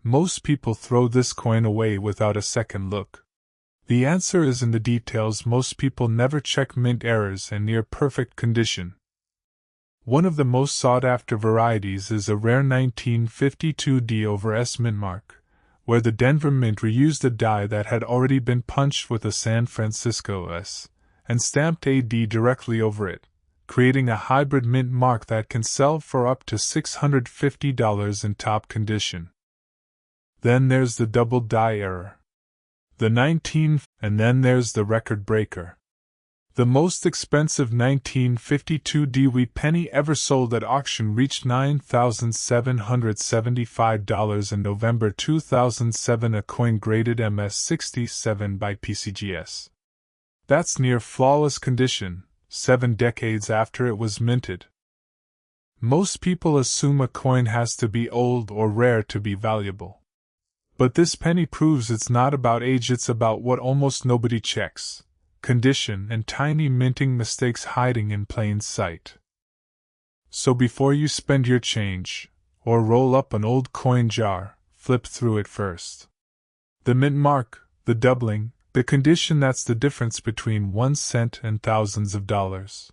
Most people throw this coin away without a second look. The answer is in the details. Most people never check mint errors and near perfect condition. One of the most sought-after varieties is a rare 1952 D/S mint mark, where the Denver Mint reused a die that had already been punched with a San Francisco S and stamped AD directly over it, creating a hybrid mint mark that can sell for up to $650 in top condition. Then there's the double die error. And then there's the record breaker. The most expensive 1952 Dewey penny ever sold at auction reached $9,775 in November 2007, a coin graded MS-67 by PCGS. That's near flawless condition, 7 decades after it was minted. Most people assume a coin has to be old or rare to be valuable. But this penny proves it's not about age, it's about what almost nobody checks: condition and tiny minting mistakes hiding in plain sight. So before you spend your change, or roll up an old coin jar, flip through it first. The mint mark, the doubling, the condition, that's the difference between 1 cent and thousands of dollars.